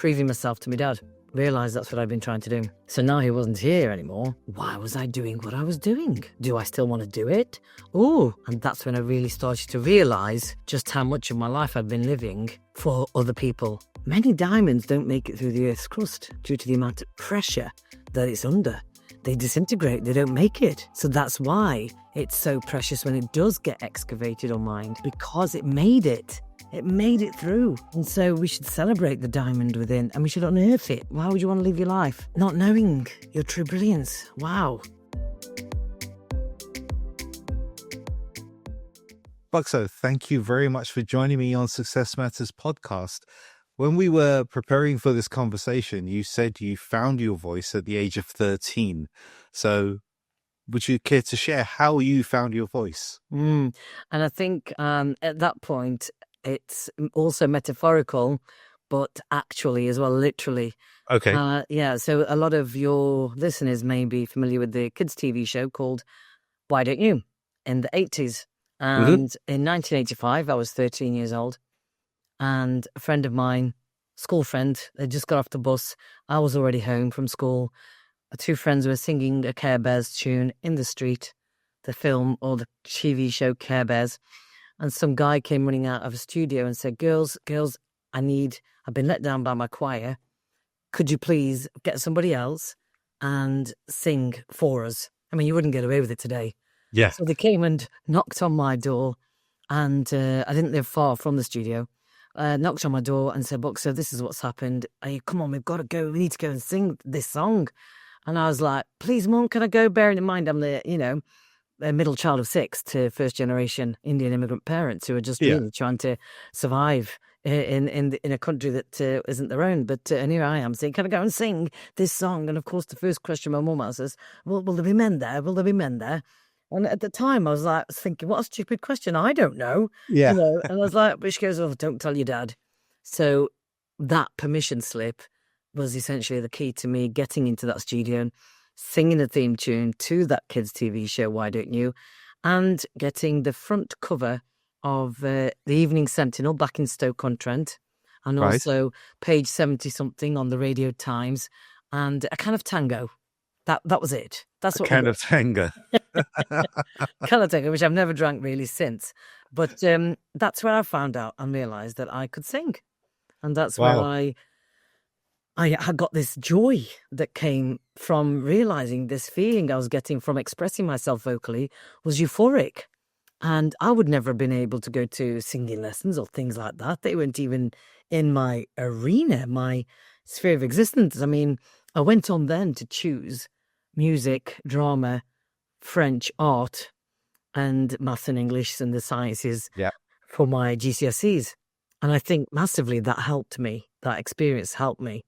proving myself to my dad. Realised that's what I'd been trying to do. So now he wasn't here anymore. Why was I doing what I was doing? Do I still want to do it? Oh, and that's when I really started to realise just how much of my life I'd been living for other people. Many diamonds don't make it through the Earth's crust due to the amount of pressure that it's under. They disintegrate, they don't make it. So that's why it's so precious when it does get excavated or mined, because it made it. It made it through. And so we should celebrate the diamond within, and we should unearth it. Why would you want to live your life not knowing your true brilliance? Wow. Buckso, thank you very much for joining me on Success Matters podcast. When we were preparing for this conversation, you said you found your voice at the age of 13. So would you care to share how you found your voice? And I think at that point, it's also metaphorical, but actually as well, literally. Okay. So a lot of your listeners may be familiar with the kids' TV show called Why Don't You? In the 80s. And in 1985, I was 13 years old. And a friend of mine, school friend, they just got off the bus. I was already home from school. The two friends were singing a Care Bears tune in the street, the film or the TV show Care Bears. And some guy came running out of a studio and said, girls, I've been let down by my choir. Could you please get somebody else and sing for us? I mean, you wouldn't get away with it today. Yeah. So they came and knocked on my door, and I didn't live far from the studio. Knocked on my door and said, Buckso, this is what's happened. Come on, we've got to go. We need to go and sing this song. And I was like, please, Mum, can I go? Bearing in mind I'm the, a middle child of 6 to first generation Indian immigrant parents who are just really trying to survive in a country that isn't their own. But and here I am saying, can I go and sing this song? And of course, the first question my mum asks is, will there be men there? Will there be men there? And at the time, I was thinking, what a stupid question. I don't know. Yeah. And I was like, but she goes, oh, don't tell your dad. So that permission slip was essentially the key to me getting into that studio and singing a theme tune to that kids' TV show, Why Don't You? And getting the front cover of the Evening Sentinel back in Stoke-on-Trent, and also page 70-something on the Radio Times, and a kind of tango. That was it. That's what kind of tango. Kind of tango, which I've never drank really since. But that's where I found out and realised that I could sing. And that's where I got this joy that came from realising this feeling I was getting from expressing myself vocally was euphoric. And I would never have been able to go to singing lessons or things like that. They weren't even in my arena, my sphere of existence. I mean, I went on then to choose music, drama, French, art, and maths and English and the sciences for my GCSEs. And I think massively that helped me. That experience helped me.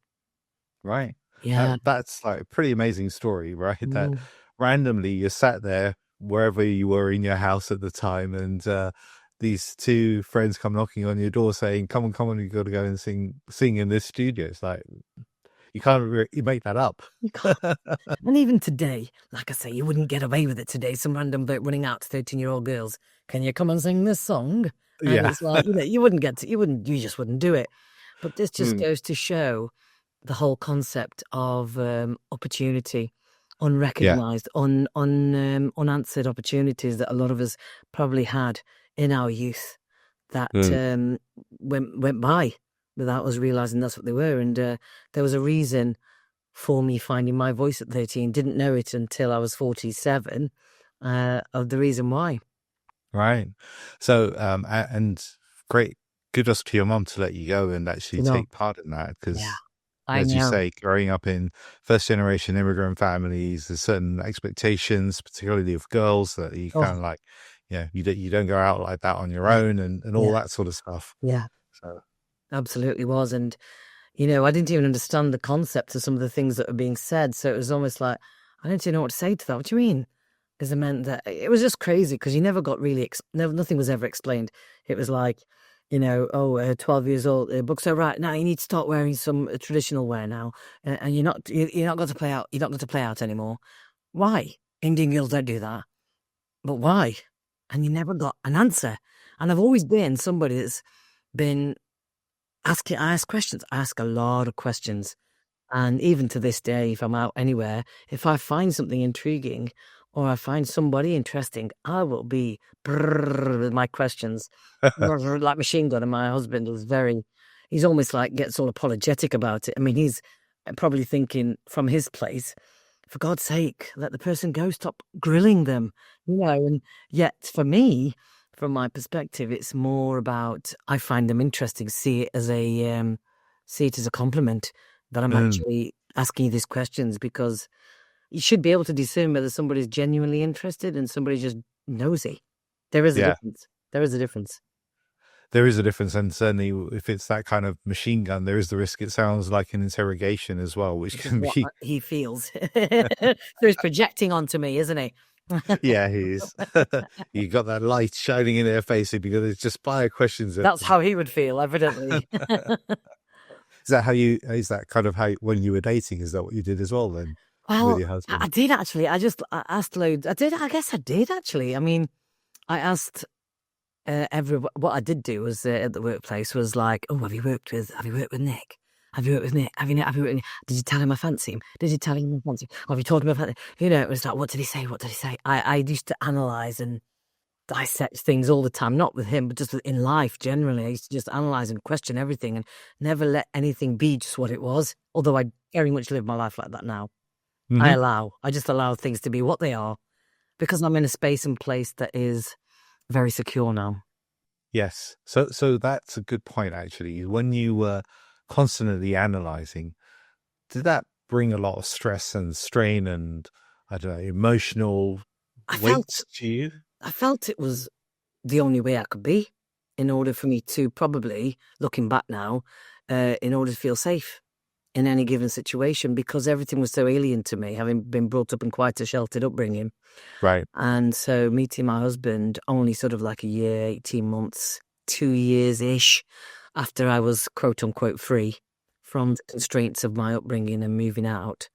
Right. Yeah. That's like a pretty amazing story, right? That randomly you sat there wherever you were in your house at the time, and these two friends come knocking on your door saying, come on, you got to go and sing in this studio. It's like, you can't you make that up. You can't. And even today, like I say, you wouldn't get away with it today. Some random bloke running out to 13-year-old girls, can you come and sing this song? And it's like, you just wouldn't do it. But this just goes to show the whole concept of opportunity, unrecognized, unanswered opportunities that a lot of us probably had in our youth that went by without us realizing that's what they were. And there was a reason for me finding my voice at 13. Didn't know it until I was 47 of the reason why. Right. So, and great, kudos to your mum to let you go and actually take part in that, because as you say, growing up in first generation immigrant families, there's certain expectations, particularly of girls, that you kind of like, you don't go out like that on your own and all that sort of stuff. Yeah. So absolutely was. And, I didn't even understand the concept of some of the things that were being said. So it was almost like, I didn't even know what to say to that. What do you mean? Because it meant that it was just crazy because you never got really, nothing was ever explained. It was like, 12 years old, Buckso, right now you need to start wearing some traditional wear now, and you're not going to play out. You're not going to play out anymore. Why? Indian girls don't do that. But why? And you never got an answer. And I've always been somebody that's been I ask questions. I ask a lot of questions. And even to this day, if I'm out anywhere, if I find something intriguing or I find somebody interesting, I will be with my questions, like machine gun. And my husband is he's almost like gets all apologetic about it. I mean, he's probably thinking from his place, for God's sake, let the person go, stop grilling them, and yet for me, from my perspective, it's more about, I find them interesting, see it as a compliment that I'm actually asking you these questions, because you should be able to discern whether somebody's genuinely interested and somebody's just nosy. There is a difference. There is a difference. There is a difference, and certainly if it's that kind of machine gun, there is the risk it sounds like an interrogation as well, which can be what he feels. So he's projecting onto me, isn't he? Yeah, he is. You got that light shining in their face because it's just fire questions. That's how he would feel, evidently. Is that kind of how, when you were dating, is that what you did as well then? Well, with your husband? I did actually. I asked loads. I guess I did actually. I mean, I asked what I did do was at the workplace was like, oh, have you worked with Nick? Have you worked with Nick? Have you worked with Nick? Did you tell him I fancy him? Did you tell him I fancy him? Have you told him about it? It was like, what did he say? What did he say? I used to analyze and dissect things all the time, not with him, but just in life generally. I used to just analyze and question everything and never let anything be just what it was. Although I very much live my life like that now. Mm-hmm. I just allow things to be what they are, because I'm in a space and place that is very secure now. Yes. So that's a good point, actually. When you were constantly analyzing, did that bring a lot of stress and strain and, I don't know, emotional weight to you? I felt it was the only way I could be in order for me to, probably, looking back now, in order to feel safe in any given situation, because everything was so alien to me, having been brought up in quite a sheltered upbringing. Right. And so meeting my husband only sort of like a year, 18 months, 2 years-ish after I was quote unquote free from the constraints of my upbringing and moving out.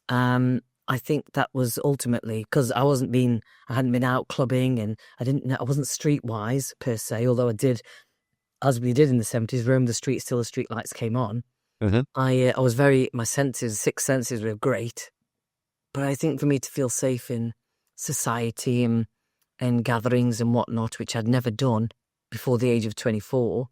I think that was ultimately because I hadn't been out clubbing, and I wasn't streetwise per se, although I did, as we did in the 70s, roam the streets till the street lights came on. Mm-hmm. I was my sixth senses were great, but I think for me to feel safe in society and gatherings and whatnot, which I'd never done before the age of 24,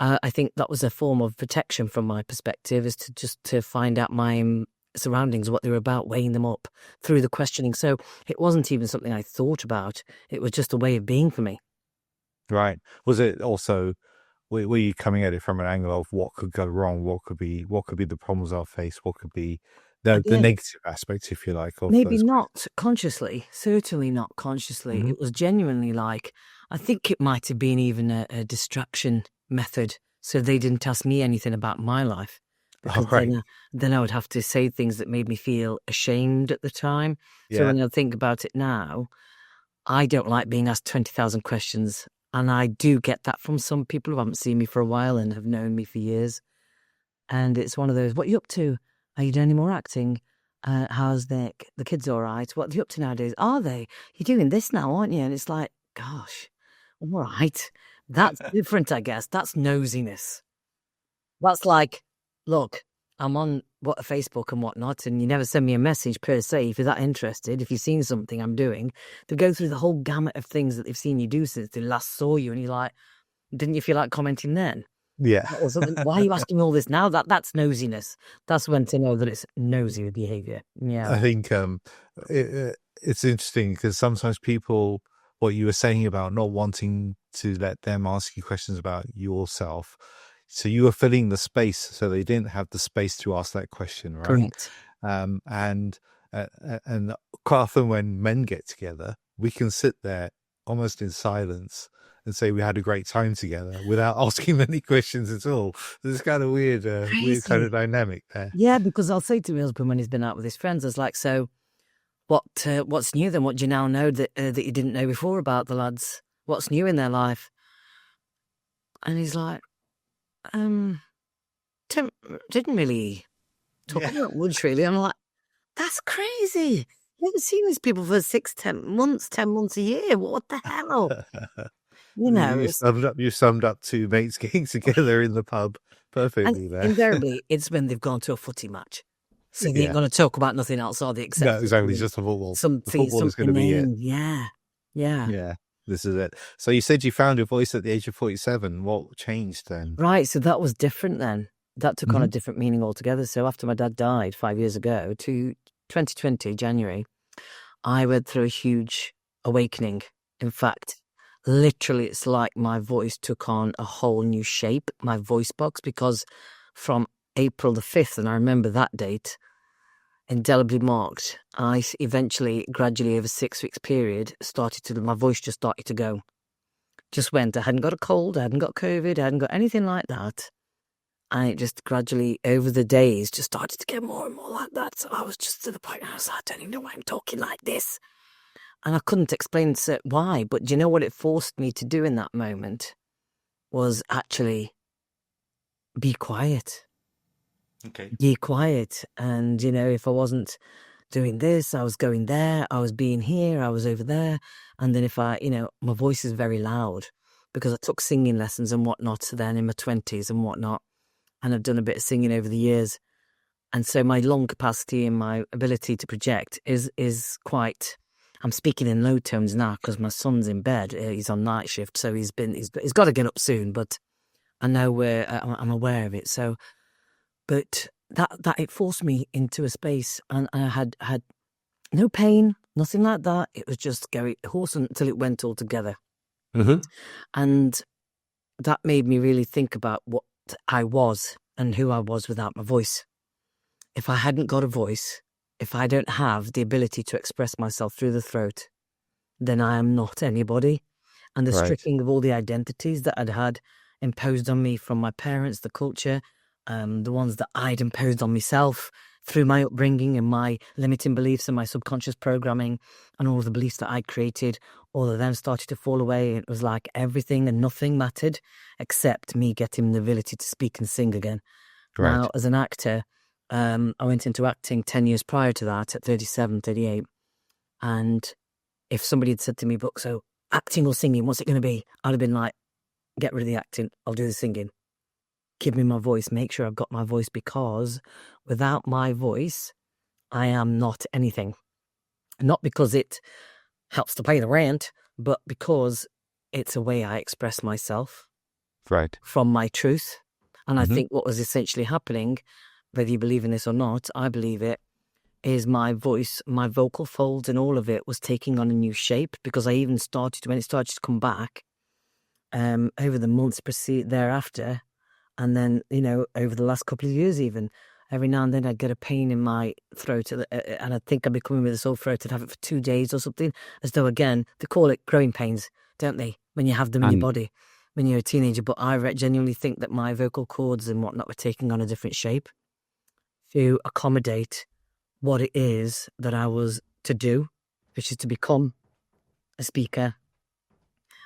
I think that was a form of protection from my perspective, is to find out my surroundings, what they were about, weighing them up through the questioning. So it wasn't even something I thought about. It was just a way of being for me. Right. Was it also, were you coming at it from an angle of what could go wrong? What could be the problems I'll face? What could be the negative aspects, if you like? Of maybe not consciously, certainly not consciously. Mm-hmm. It was genuinely like, I think it might have been even a distraction method, so they didn't ask me anything about my life. Because then I would have to say things that made me feel ashamed at the time. Yeah. So when I think about it now, I don't like being asked 20,000 questions. And I do get that from some people who haven't seen me for a while and have known me for years. And it's one of those, what are you up to? Are you doing any more acting? How's Nick? The kids all right? What are you up to nowadays? Are they? You're doing this now, aren't you? And it's like, gosh, all right. That's different, I guess. That's nosiness. That's like, look, I'm on Facebook and whatnot, and you never send me a message per se if you're that interested. If you've seen something I'm doing, they go through the whole gamut of things that they've seen you do since they last saw you, and you're like, didn't you feel like commenting then? Yeah. Or something. Why are you asking me all this now? That's nosiness. That's when to know that it's nosy behavior. Yeah. I think it's interesting because sometimes people, what you were saying about not wanting to let them ask you questions about yourself, so you were filling the space, so they didn't have the space to ask that question, right? Correct. And quite often when men get together, we can sit there almost in silence and say we had a great time together without asking any questions at all. It's kind of weird kind of dynamic there. Yeah, because I'll say to my husband when he's been out with his friends, I was like, so what's new then? What do you now know that you didn't know before about the lads? What's new in their life? And he's like, didn't really talk about much, really. I'm like, that's crazy. You haven't seen these people for 10 months a year. What the hell? You know, You summed up two mates getting together in the pub and perfectly there. invariably it's when they've gone to a footy match. So they ain't Yeah. going to talk about nothing else, are they? No, Except for exactly. Just the football. The something, football is going to be it. Yeah. Yeah. Yeah. This is it. So you said you found your voice at the age of 47. What changed then? Right. So that was different then. That took on a different meaning altogether. So after my dad died 5 years ago, to 2020, January, I went through a huge awakening. In fact, literally, it's like my voice took on a whole new shape, my voice box, because from April the 5th, and I remember that date, indelibly marked, I eventually, gradually over 6 weeks period, my voice just started to go. Just went. I hadn't got a cold, I hadn't got COVID, I hadn't got anything like that. And it just gradually, over the days, just started to get more and more like that. So I was just to the point where I was like, I don't even know why I'm talking like this. And I couldn't explain why. But do you know what it forced me to do in that moment? Was actually be quiet. Okay. Be quiet. And, you know, if I wasn't doing this, I was going there. I was being here. I was over there. And then if my voice is very loud because I took singing lessons and whatnot then in my 20s and whatnot. And I've done a bit of singing over the years. And so my lung capacity and my ability to project is quite... I'm speaking in low tones now because my son's in bed. He's on night shift, so he's got to get up soon, but I know I'm aware of it. So, but that it forced me into a space, and I had no pain, nothing like that. It was just going horse until it went all together. And that made me really think about what I was and who I was without my voice. If I hadn't got a voice, if I don't have the ability to express myself through the throat, then I am not anybody. And the stripping of all the identities that I'd had imposed on me from my parents, the culture, the ones that I'd imposed on myself through my upbringing and my limiting beliefs and my subconscious programming and all the beliefs that I'd created, all of them started to fall away. It was like everything and nothing mattered except me getting the ability to speak and sing again. Now, as an actor, I went into acting 10 years prior to that at 37, 38. And if somebody had said to me, Buckso, acting or singing, what's it going to be? I'd have been like, get rid of the acting. I'll do the singing. Give me my voice. Make sure I've got my voice, because without my voice, I am not anything. Not because it helps to pay the rent, but because it's a way I express myself from my truth. And I think what was essentially happening, whether you believe in this or not, I believe it, is my voice, my vocal folds and all of it was taking on a new shape, because I even started, when it started to come back, over the months thereafter, and then, over the last couple of years even, every now and then I'd get a pain in my throat, and I'd think I'd be coming with a sore throat. I'd have it for 2 days or something, as though, again, they call it growing pains, don't they, when you have them in your body when you're a teenager. But I genuinely think that my vocal cords and whatnot were taking on a different shape to accommodate what it is that I was to do, which is to become a speaker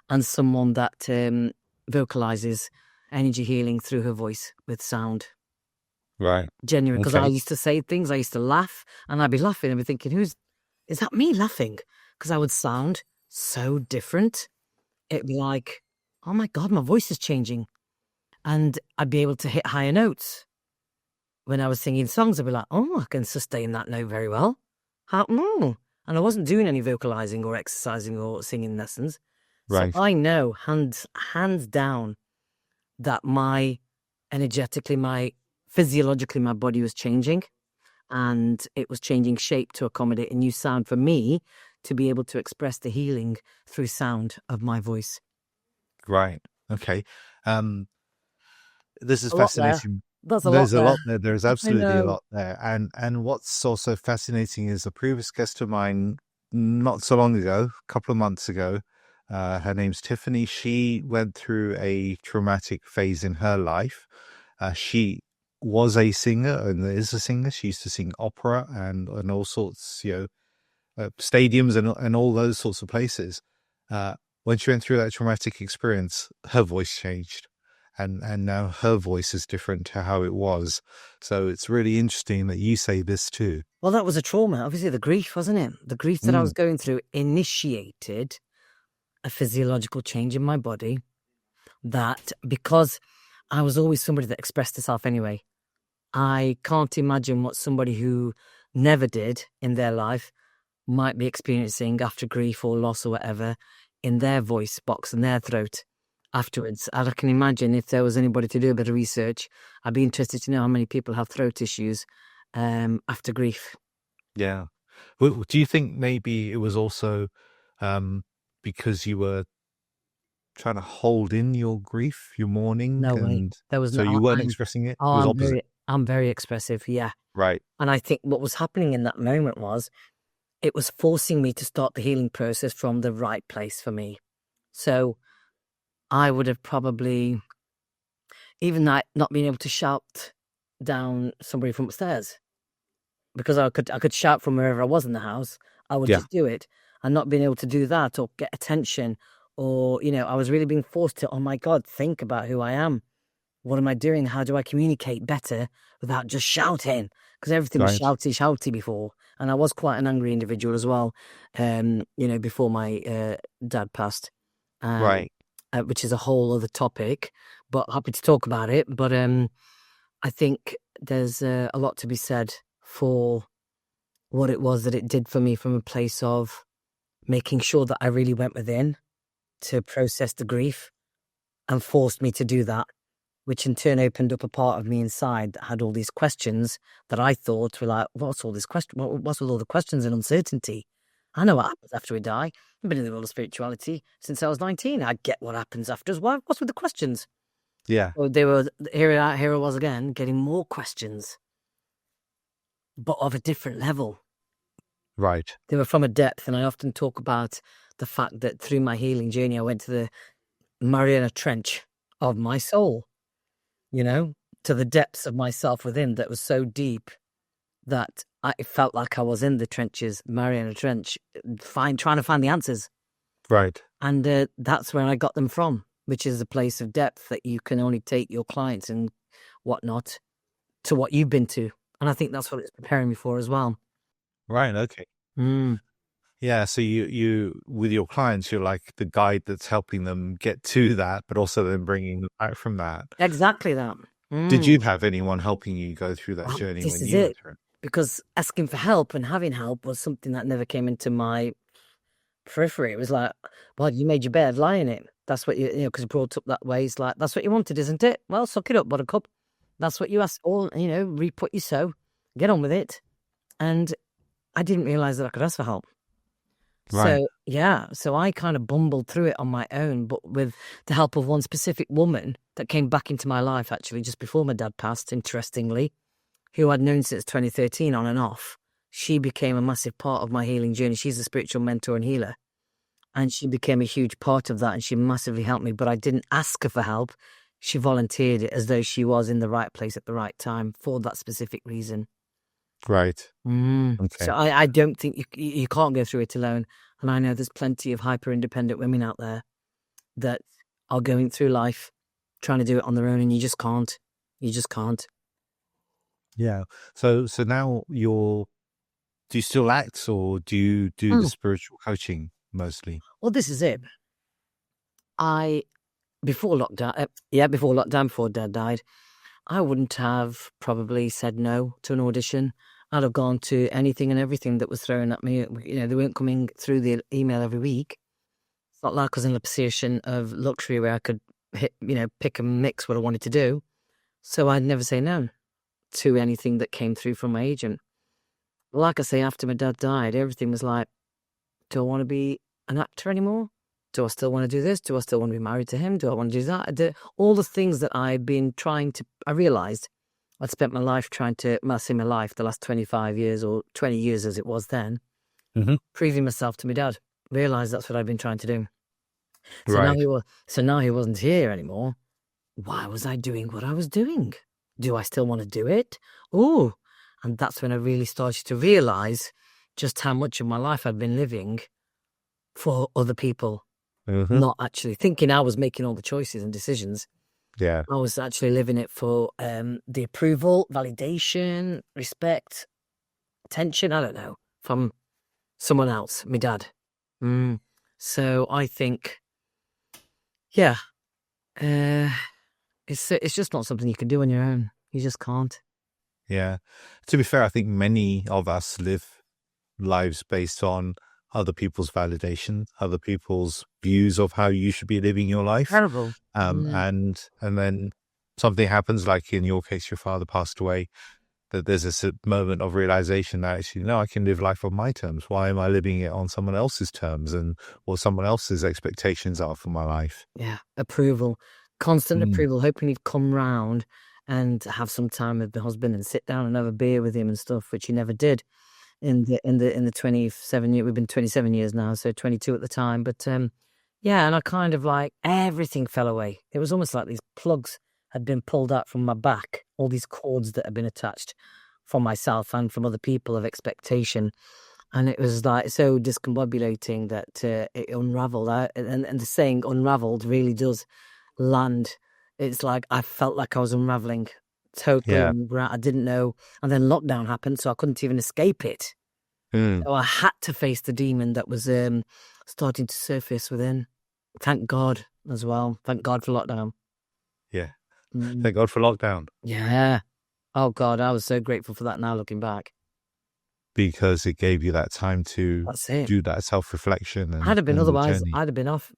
and someone that vocalizes energy healing through her voice with sound. Genuine, because I used to say things, I used to laugh, and I'd be laughing and be thinking, is that me laughing? Because I would sound so different. It'd be like, oh my God, my voice is changing. And I'd be able to hit higher notes. When I was singing songs, I'd be like, oh, I can sustain that note very well. And I wasn't doing any vocalizing or exercising or singing lessons. So I know, hands down, that physiologically, my body was changing, and it was changing shape to accommodate a new sound for me to be able to express the healing through sound of my voice. Right. Okay. This is fascinating. There's a lot there. There's absolutely a lot there. And what's also fascinating is a previous guest of mine, not so long ago, a couple of months ago, her name's Tiffany. She went through a traumatic phase in her life. She was a singer and is a singer. She used to sing opera and all sorts, stadiums and all those sorts of places. When she went through that traumatic experience, her voice changed. And now her voice is different to how it was. So it's really interesting that you say this too. Well, that was a trauma. Obviously, the grief, wasn't it? The grief that I was going through initiated a physiological change in my body that, because I was always somebody that expressed herself anyway, I can't imagine what somebody who never did in their life might be experiencing after grief or loss or whatever in their voice box and their throat afterwards. I can imagine if there was anybody to do a bit of research, I'd be interested to know how many people have throat issues after grief. Yeah. Well, do you think maybe it was also because you were trying to hold in your grief, your mourning, No way. and There was so no. you weren't expressing it? It Oh, was opposite. I'm very expressive. Yeah. Right. And I think what was happening in that moment was it was forcing me to start the healing process from the right place for me. So I would have probably, even not being able to shout down somebody from upstairs, because I could shout from wherever I was in the house. I would just do it, and not being able to do that or get attention, or I was really being forced to, oh my God, think about who I am. What am I doing? How do I communicate better without just shouting? Because everything was shouty before, and I was quite an angry individual as well. Before my dad passed, Right. which is a whole other topic. But happy to talk about it. But I think there's a lot to be said for what it was that it did for me from a place of making sure that I really went within to process the grief and forced me to do that, which in turn opened up a part of me inside that had all these questions that I thought were like, what's all this question? What's with all the questions and uncertainty? I know what happens after we die. I've been in the world of spirituality since I was 19. I get what happens after as well. What's with the questions? Yeah. So they were here I was again, getting more questions, but of a different level. Right. They were from a depth, and I often talk about the fact that through my healing journey, I went to the Mariana Trench of my soul, to the depths of myself within that was so deep that I felt like I was in the trenches, Mariana Trench, trying to find the answers. Right. And that's where I got them from, which is a place of depth that you can only take your clients and whatnot to what you've been to. And I think that's what it's preparing me for as well. Right. Okay. Mm. Yeah. So you with your clients, you're like the guide that's helping them get to that, but also then bringing them out from that. Exactly that. Did you have anyone helping you go through that journey This when is you went it. through it? Because asking for help and having help was something that never came into my periphery. It was like, well, you made your bed, lie in it. That's what because you brought up that way. It's like, that's what you wanted, isn't it? Well, suck it up, buttercup. That's what you asked for, reap what you sow. Get on with it. And I didn't realize that I could ask for help. Right. So, yeah. So I kind of bumbled through it on my own, but with the help of one specific woman that came back into my life, actually, just before my dad passed, interestingly, who I'd known since 2013 on and off. She became a massive part of my healing journey. She's a spiritual mentor and healer. And she became a huge part of that, and she massively helped me. But I didn't ask her for help. She volunteered it as though she was in the right place at the right time for that specific reason. Right. Okay. So I don't think you can't go through it alone. And I know there's plenty of hyper-independent women out there that are going through life trying to do it on their own, and you just can't. You just can't. Yeah. So now do you still act, or do you do the spiritual coaching mostly? Well, this is it. Before lockdown, before Dad died, I wouldn't have probably said no to an audition. I'd have gone to anything and everything that was thrown at me. They weren't coming through the email every week. It's not like I was in a position of luxury where I could pick and mix what I wanted to do. So I'd never say no to anything that came through from my agent. Like I say, after my dad died, everything was like, do I want to be an actor anymore? Do I still want to do this? Do I still want to be married to him? Do I want to do that? All the things that I've been I realized I'd spent my life the last 25 years or 20 years as it was then, proving myself to my dad. Realized that's what I've been trying to do. So now he wasn't here anymore. Why was I doing what I was doing? Do I still want to do it? Oh, and that's when I really started to realize just how much of my life I'd been living for other people, not actually thinking I was making all the choices and decisions. Yeah. I was actually living it for the approval, validation, respect, attention, I don't know, from someone else, my dad. So I think, yeah, it's just not something you can do on your own. You just can't. Yeah. To be fair, I think many of us live lives based on other people's validation, other people's views of how you should be living your life. Terrible. And then something happens, like in your case, your father passed away, that there's this moment of realization that actually, no, I can live life on my terms. Why am I living it on someone else's terms and what someone else's expectations are for my life? Yeah. Approval, constant approval, hoping he'd come round and have some time with the husband and sit down and have a beer with him and stuff, which he never did. In the 27 years, we've been 27 years now, so 22 at the time. But yeah, and I kind of like everything fell away. It was almost like these plugs had been pulled out from my back, all these cords that had been attached from myself and from other people of expectation. And it was like so discombobulating that it unraveled. And the saying unraveled really does land. It's like I felt like I was unraveling totally. Yeah. I didn't know. And then lockdown happened, so I couldn't even escape it. So I had to face the demon that was starting to surface within. Thank God as well. Thank God for lockdown. Yeah. Thank God for lockdown. Yeah. Oh God, I was so grateful for that now looking back. Because it gave you that time to do that self-reflection. I'd have been otherwise. I'd have been off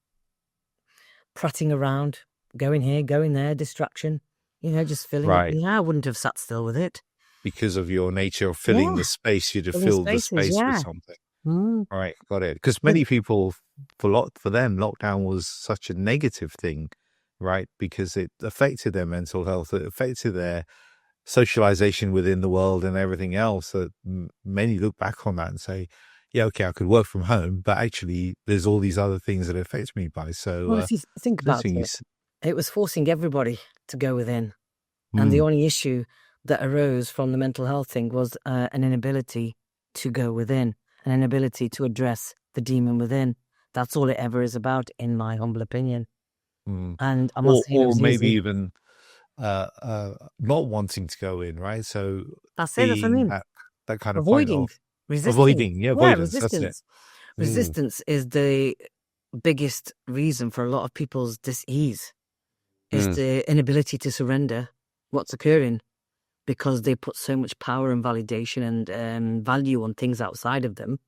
prattling around, going here, going there, distraction. You know, just filling it. Yeah, I wouldn't have sat still with it. Because of your nature of filling the space, you'd have filled the space with something. Right, got it. Because many people, for them, lockdown was such a negative thing, right? Because it affected their mental health, it affected their socialization within the world and everything else. That many look back on that and say, yeah, okay, I could work from home, but actually there's all these other things that affect me by. So well, if you think about it, it was forcing everybody to go within. And the only issue that arose from the mental health thing was an inability to go within, an inability to address the demon within. That's all it ever is about, in my humble opinion. And I must say, or maybe even not wanting to go in, right? So that's it. That's what I mean. That kind of avoiding, resisting. Avoidance. Resistance. That's it. Resistance is the biggest reason for a lot of people's dis-ease. Is the inability to surrender what's occurring, because they put so much power and validation and value on things outside of them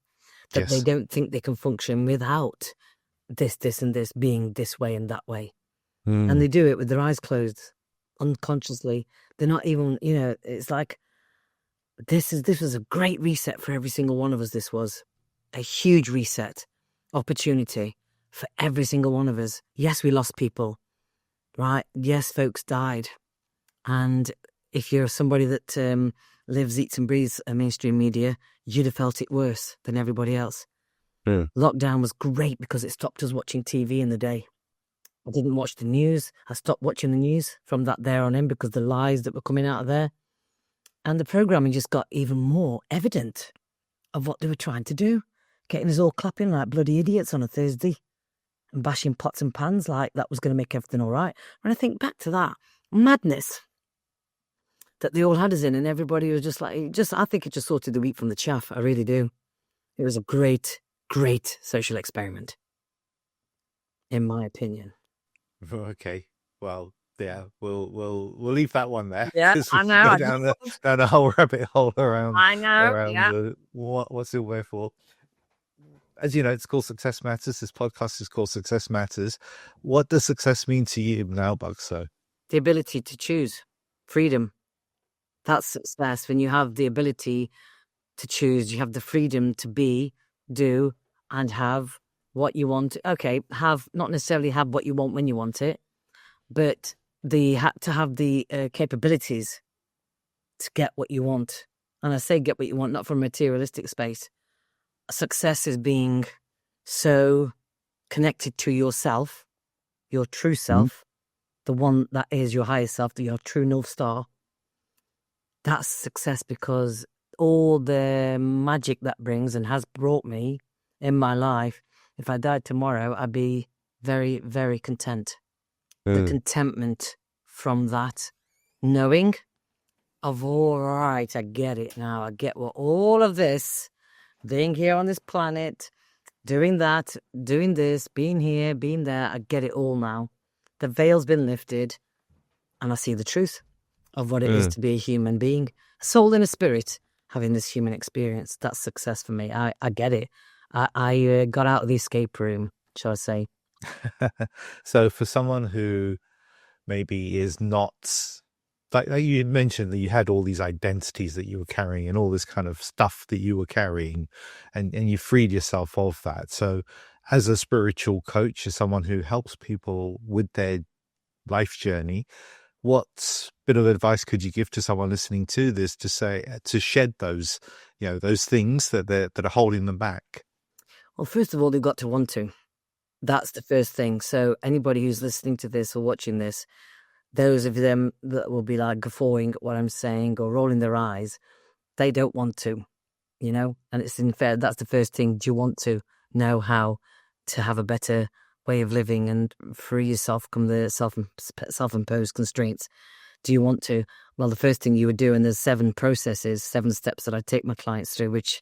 that they don't think they can function without this, and this being this way and that way. And they do it with their eyes closed, unconsciously. They're not even, you know, it's like, this was a great reset for every single one of us. This was a huge reset opportunity for every single one of us. Yes, we lost people, right? Yes, folks died. And if you're somebody that lives, eats and breathes mainstream media, you'd have felt it worse than everybody else. Lockdown was great because it stopped us watching TV in the day. I didn't watch the news. I stopped watching the news from that there on in because the lies that were coming out of there. And the programming just got even more evident of what they were trying to do, getting us all clapping like bloody idiots on a Thursday and bashing pots and pans like that was going to make everything all right. When I think back to that madness that they all had us in, and everybody was just like, I think it just sorted the wheat from the chaff. I really do. It was a great, great social experiment, in my opinion. Okay, well, yeah, we'll leave that one there. Yeah, I know. Go down a whole rabbit hole around. I know. What's it wherefore. As you know, it's called Success Matters. This podcast is called Success Matters. What does success mean to you now, Buckso? The ability to choose, freedom. That's success. When you have the ability to choose, you have the freedom to be, do, and have what you want. Okay, not necessarily have what you want when you want it, but to have the capabilities to get what you want. And I say get what you want, not from a materialistic space. Success is being so connected to yourself, your true self, the one that is your highest self, your true North Star. That's success, because all the magic that brings and has brought me in my life, if I died tomorrow, I'd be very, very content. The contentment from that, knowing of, all right, I get it now. I get what all of this, being here on this planet, doing that, doing this, being here, being there. I get it all now. The veil's been lifted, and I see the truth of what it is to be a human being, a soul and a spirit, having this human experience. That's success for me. I get it. I got out of the escape room, shall I say. So for someone who maybe is not, like you mentioned that you had all these identities that you were carrying and all this kind of stuff that you were carrying, and you freed yourself of that. So as a spiritual coach, as someone who helps people with their life journey, what bit of advice could you give to someone listening to this to say, to shed those, those things that are holding them back? Well, first of all, they've got to want to. That's the first thing. So anybody who's listening to this or watching this, those of them that will be like guffawing at what I'm saying or rolling their eyes, they don't want to, and it's unfair. That's the first thing. Do you want to know how to have a better way of living and free yourself from the self-imposed constraints? Do you want to? Well, the first thing you would do, and there's 7 processes, 7 steps that I take my clients through, which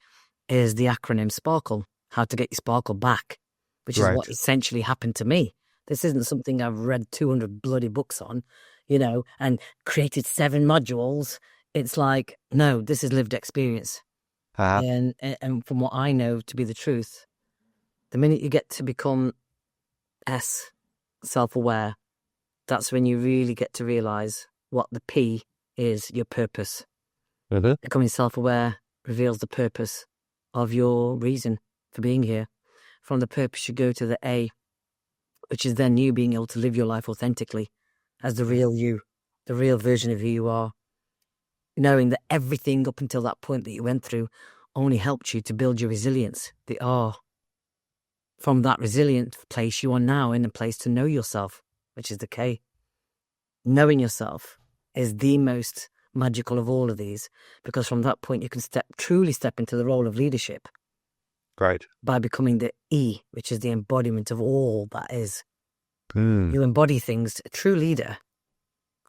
is the acronym SPARKLE, how to get your sparkle back, which is what essentially happened to me. This isn't something I've read 200 bloody books on, and created 7 modules. It's like, no, this is lived experience. And from what I know to be the truth, the minute you get to become self-aware, that's when you really get to realize what the P is, your purpose. Becoming self-aware reveals the purpose of your reason for being here. From the purpose, you go to the A, which is then you being able to live your life authentically as the real you, the real version of who you are, knowing that everything up until that point that you went through only helped you to build your resilience, the R. From that resilient place, you are now in a place to know yourself, which is the K. Knowing yourself is the most magical of all of these, because from that point you can truly step into the role of leadership. Right. By becoming the E, which is the embodiment of all that is. You embody things. A true leader,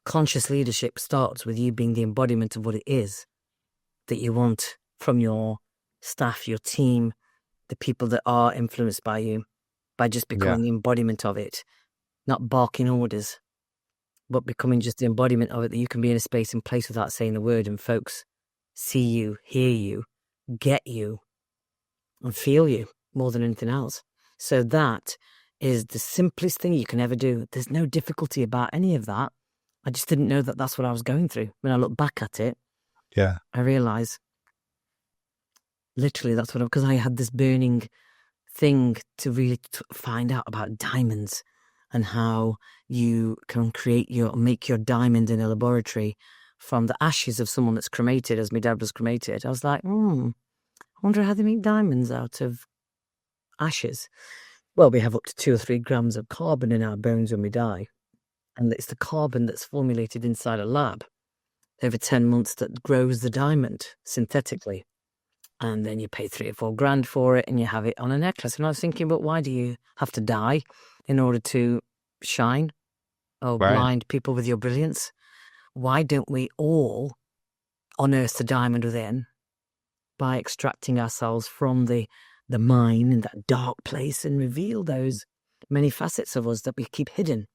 conscious leadership starts with you being the embodiment of what it is that you want from your staff, your team, the people that are influenced by you, by just becoming the embodiment of it, not barking orders, but becoming just the embodiment of it, that you can be in a space and place without saying the word, and folks see you, hear you, get you, and feel you more than anything else. So that is the simplest thing you can ever do. There's no difficulty about any of that. I just didn't know that that's what I was going through. When I look back at it, I realize literally that's what, because I had this burning thing to really find out about diamonds and how you can make your diamond in a laboratory from the ashes of someone that's cremated, as my dad was cremated. I was like, I wonder how they make diamonds out of ashes. Well, we have up to 2 or 3 grams of carbon in our bones when we die. And it's the carbon that's formulated inside a lab over 10 months that grows the diamond synthetically. And then you pay 3 or 4 grand for it and you have it on a necklace. And I was thinking, but why do you have to die in order to shine or blind people with your brilliance? Why don't we all unearth the diamond within by extracting ourselves from the mine in that dark place and reveal those many facets of us that we keep hidden,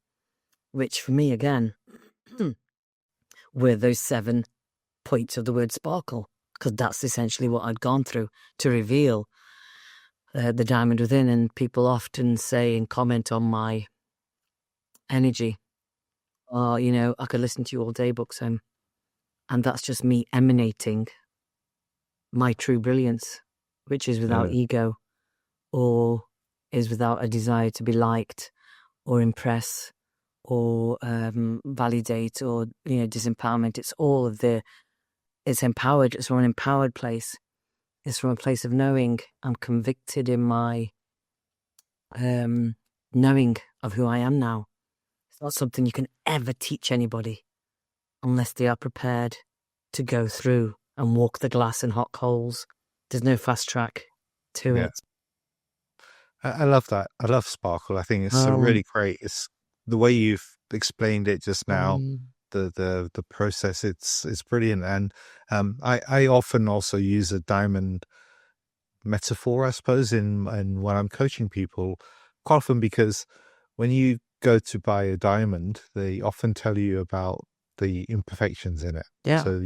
which for me, again, were those 7 points of the word sparkle, because that's essentially what I'd gone through to reveal the diamond within. And people often say and comment on my energy, I could listen to you all day, Buckso, and that's just me emanating my true brilliance, which is without ego, or is without a desire to be liked or impress or validate or disempowerment. It's all of it's empowered. It's from an empowered place. It's from a place of knowing. I'm convicted in my knowing of who I am now. It's not something you can ever teach anybody unless they are prepared to go through and walk the glass and hot coals. There's no fast track to it. I love that. I love Sparkle. I think it's really great. It's the way you've explained it just now. The process. It's brilliant. And I often also use a diamond metaphor, I suppose, in when I'm coaching people, quite often, because when you go to buy a diamond, they often tell you about the imperfections in it. Yeah. So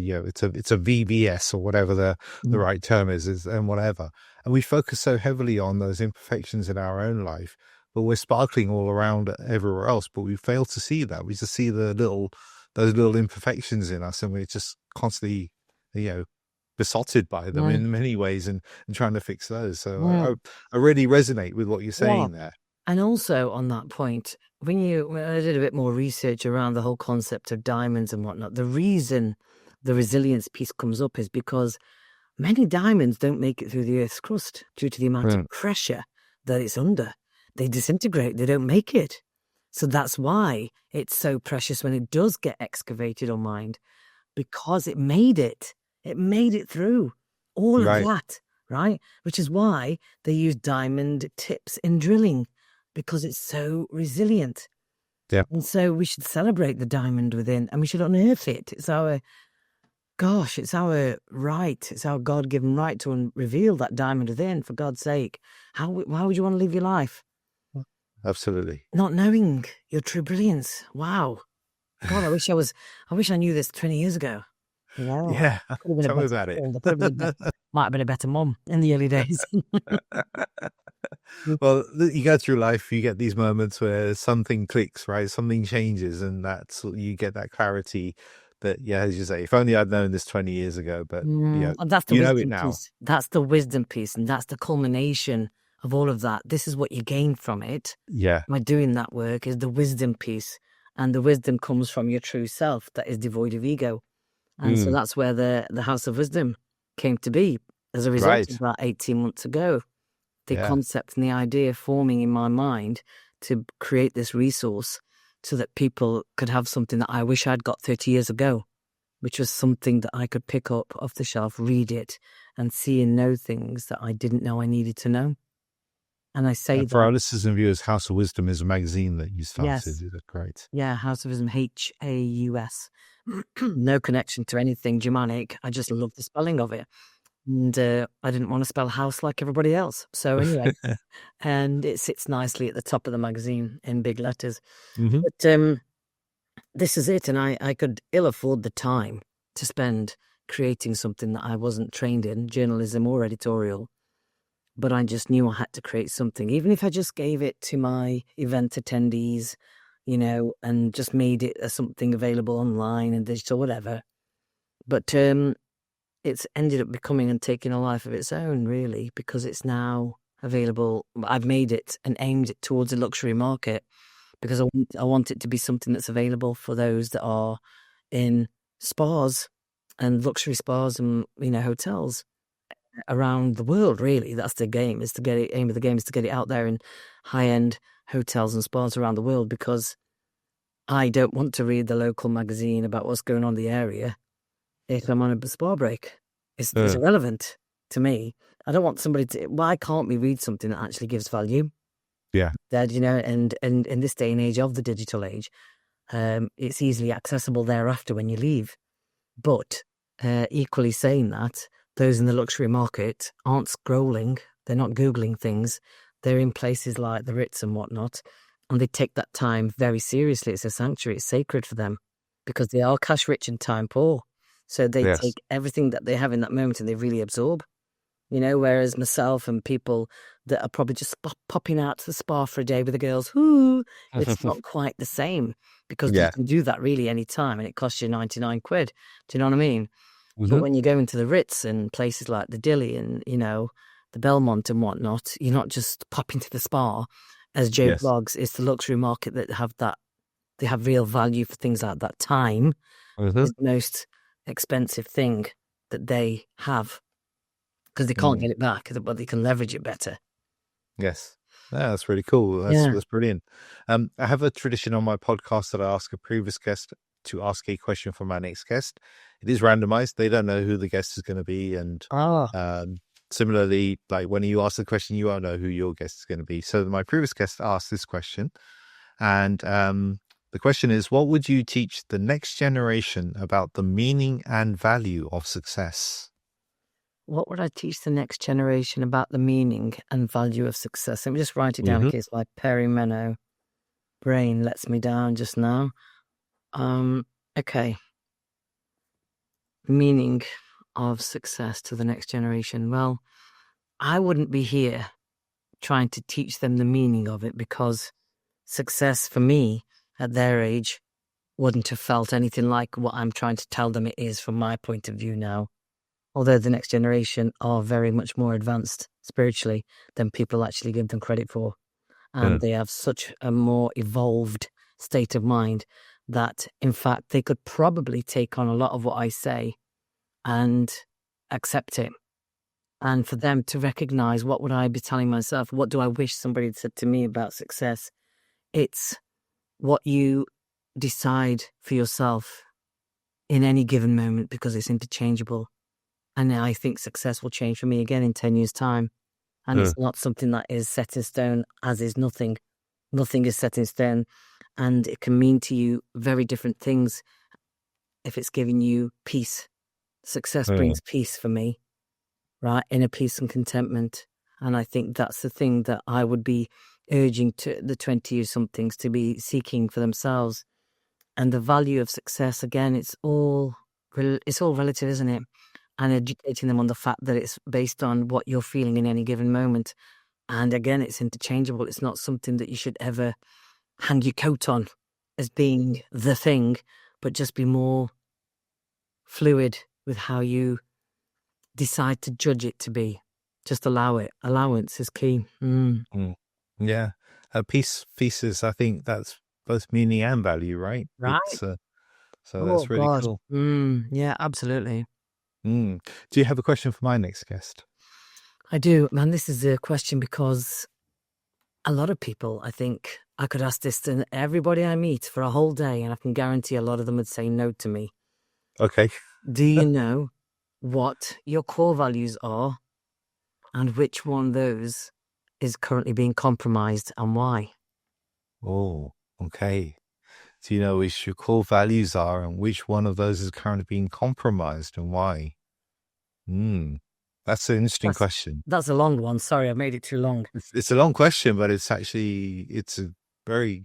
it's a VVS or whatever the right term is and whatever. And we focus so heavily on those imperfections in our own life, but we're sparkling all around everywhere else. But we fail to see that. We just see those little imperfections in us, and we're just constantly, besotted by them in many ways and trying to fix those. So I really resonate with what you're saying there. And also on that point, when I did a bit more research around the whole concept of diamonds and whatnot, the reason the resilience piece comes up is because many diamonds don't make it through the Earth's crust due to the amount of pressure that it's under. They disintegrate, they don't make it. So that's why it's so precious when it does get excavated or mined, because it made it. It made it through all of that, right? Which is why they use diamond tips in drilling, because it's so resilient. Yeah. And so we should celebrate the diamond within, and we should unearth it. It's our right. It's our God-given right to reveal that diamond within, for God's sake. Why would you want to live your life? Absolutely. Not knowing your true brilliance. Wow. God, I wish I knew this 20 years ago. Yeah. Tell me about it. Might have been a better mom in the early days. Well, you go through life, you get these moments where something clicks, right? Something changes, and you get that clarity that, as you say, if only I'd known this 20 years ago, but that's the wisdom it now. piece. That's the wisdom piece, and that's the culmination of all of that. This is what you gain from it. Yeah. By doing that work is the wisdom piece, and the wisdom comes from your true self that is devoid of ego. And so that's where the House of Wisdom came to be as a result of that 18 months ago. The concept and the idea forming in my mind to create this resource so that people could have something that I wish I'd got 30 years ago, which was something that I could pick up off the shelf, read it, and see and know things that I didn't know I needed to know. And I say that for our listeners and viewers, House of Wisdom is a magazine that you started. Yes. Is that correct? Yeah, House of Wisdom, Haus. No connection to anything Germanic. I just love the spelling of it. And I didn't want to spell house like everybody else. So anyway, and it sits nicely at the top of the magazine in big letters. But this is it. And I could ill afford the time to spend creating something that I wasn't trained in, journalism or editorial. But I just knew I had to create something, even if I just gave it to my event attendees, and just made it as something available online and digital, whatever. But it's ended up becoming and taking a life of its own, really, because it's now available. I've made it and aimed it towards a luxury market because I want it to be something that's available for those that are in spas and luxury spas and, hotels around the world, really. That's the game, aim of the game is to get it out there in high-end hotels and spas around the world, because I don't want to read the local magazine about what's going on in the area if I'm on a spa break. It's irrelevant to me. I don't want somebody to... Why can't we read something that actually gives value? Yeah. That, and in this day and age of the digital age, it's easily accessible thereafter when you leave. But equally saying that, those in the luxury market aren't scrolling, they're not Googling things, they're in places like the Ritz and whatnot, and they take that time very seriously. It's a sanctuary, it's sacred for them, because they are cash rich and time poor. So they take everything that they have in that moment and they really absorb, whereas myself and people that are probably just popping out to the spa for a day with the girls, it's not quite the same, because you can do that really any time and it costs you 99 quid. Do you know what I mean? But when you go into the Ritz and places like the Dilly and, the Belmont and whatnot, you're not just popping to the spa as Joe blogs. It's the luxury market that they have real value for things like that. Time is the most expensive thing that they have, because they can't get it back, but they can leverage it better. Yes. Yeah, that's really cool. That's brilliant. I have a tradition on my podcast that I ask a previous guest to ask a question for my next guest. It is randomized. They don't know who the guest is going to be. And similarly, like when you ask the question, you won't know who your guest is going to be. So my previous guest asked this question. And the question is, what would you teach the next generation about the meaning and value of success? What would I teach the next generation about the meaning and value of success? Let me just write it down in case my perimeno brain lets me down just now. Okay. Meaning of success to the next generation. Well, I wouldn't be here trying to teach them the meaning of it, because success for me at their age wouldn't have felt anything like what I'm trying to tell them it is from my point of view now. Although the next generation are very much more advanced spiritually than people actually give them credit for. And they have such a more evolved state of mind that, in fact, they could probably take on a lot of what I say and accept it. And for them to recognize, what would I be telling myself? What do I wish somebody had said to me about success? It's what you decide for yourself in any given moment, because it's interchangeable. And I think success will change for me again in 10 years' time. And it's not something that is set in stone, as is nothing. Nothing is set in stone. And it can mean to you very different things if it's giving you peace. Success brings peace for me, right? Inner peace and contentment. And I think that's the thing that I would be urging to the 20-year-somethings to be seeking for themselves. And the value of success, again, it's all relative, isn't it? And educating them on the fact that it's based on what you're feeling in any given moment. And again, it's interchangeable. It's not something that you should ever hang your coat on as being the thing, but just be more fluid with how you decide to judge it to be. Just allow it. Allowance is key. Yeah. Peace is, I think that's both meaning and value, right? Right. So that's really cool. Yeah, absolutely. Do you have a question for my next guest? I do. Man, this is a question because a lot of people, I think, I could ask this to everybody I meet for a whole day, and I can guarantee a lot of them would say no to me. Okay. Do you know what your core values are and which one of those is currently being compromised and why? Oh, okay. Do you know which your core values are and which one of those is currently being compromised and why? That's an interesting question. That's a long one. Sorry, I made it too long. It's a long question, but it's a very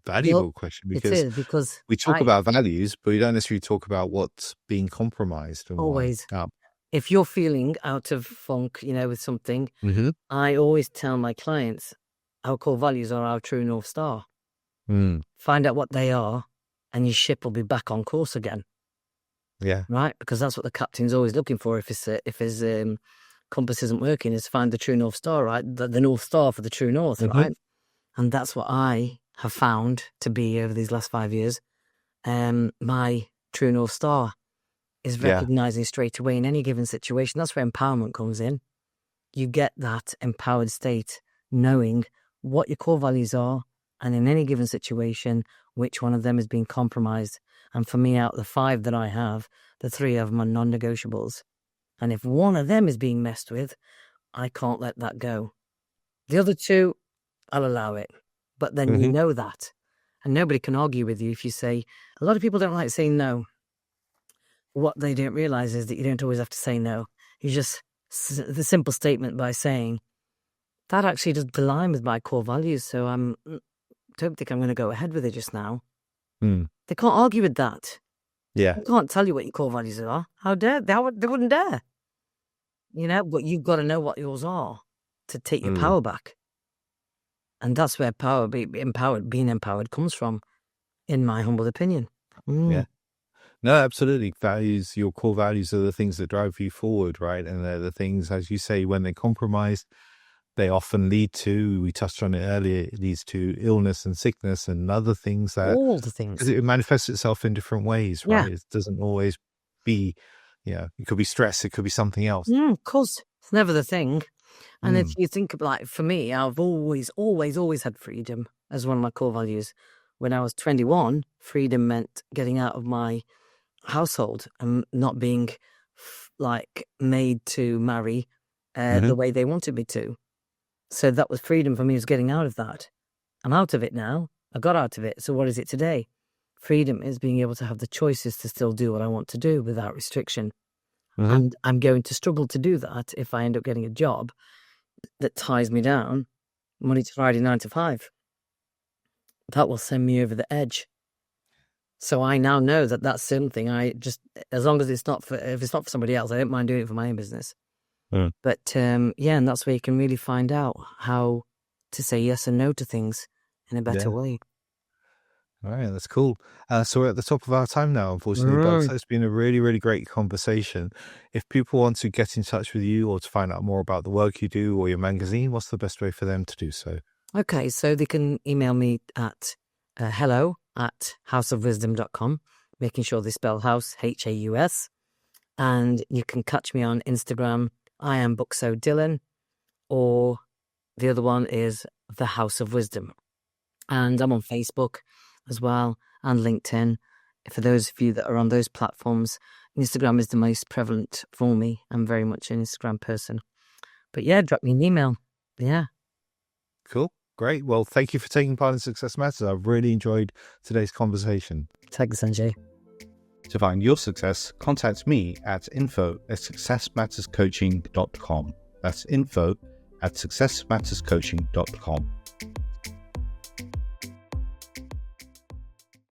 valuable question, because we talk about values, but we don't necessarily talk about what's being compromised and always. why. If you're feeling out of funk, with something, I always tell my clients our core values are our true North Star. Find out what they are, and your ship will be back on course again. Yeah. Right? Because that's what the captain's always looking for. If his compass isn't working, is to find the true North Star, right? The North Star for the true North, right? And that's what I have found to be over these last 5 years. My true North Star is recognizing straight away in any given situation. That's where empowerment comes in. You get that empowered state, knowing what your core values are, and in any given situation, which one of them is being compromised. And for me, out of the 5 that I have, the 3 of them are non-negotiables. And if one of them is being messed with, I can't let that go. The other 2, I'll allow it. But then you know that. And nobody can argue with you if you say, a lot of people don't like saying no. What they don't realize is that you don't always have to say no. You just, the simple statement by saying, that actually does align with my core values, so I don't think I'm going to go ahead with it just now. They can't argue with that. Yeah. They can't tell you what your core values are. How dare they? They wouldn't dare. But you've got to know what yours are to take your power back. And that's where being empowered comes from, in my humble opinion. Yeah. No, absolutely. Values, your core values are the things that drive you forward, right? And they're the things, as you say, when they're compromised, they often lead to, we touched on it earlier, it leads to illness and sickness and other things. All the things. Because it manifests itself in different ways, right? It doesn't always be, it could be stress, it could be something else. Of course. It's never the thing. And if you think about, for me, I've always had freedom as one of my core values. When I was 21, freedom meant getting out of my household and not being made to marry the way they wanted me to. So that was freedom for me, was getting out of that. I'm out of it now. I got out of it. So what is it today? Freedom is being able to have the choices to still do what I want to do without restriction. And I'm going to struggle to do that if I end up getting a job that ties me down Monday to Friday, 9 to 5. That will send me over the edge. So I now know that that's something as long as if it's not for somebody else, I don't mind doing it for my own business. But and that's where you can really find out how to say yes and no to things in a better way. All right, that's cool. So we're at the top of our time now, unfortunately, but it's been a really, really great conversation. If people want to get in touch with you or to find out more about the work you do or your magazine, what's the best way for them to do so? Okay, so they can email me at hello@houseofwisdom.com, making sure they spell house, Haus. And you can catch me on Instagram. I am Buckso Dhillon, or the other one is The House of Wisdom. And I'm on Facebook as well, and LinkedIn. For those of you that are on those platforms, Instagram is the most prevalent for me. I'm very much an Instagram person. But yeah, drop me an email. Yeah. Cool. Great. Well, thank you for taking part in Success Matters. I've really enjoyed today's conversation. Thanks, Sanjay. To find your success, contact me at info@successmatterscoaching.com. That's info@successmatterscoaching.com.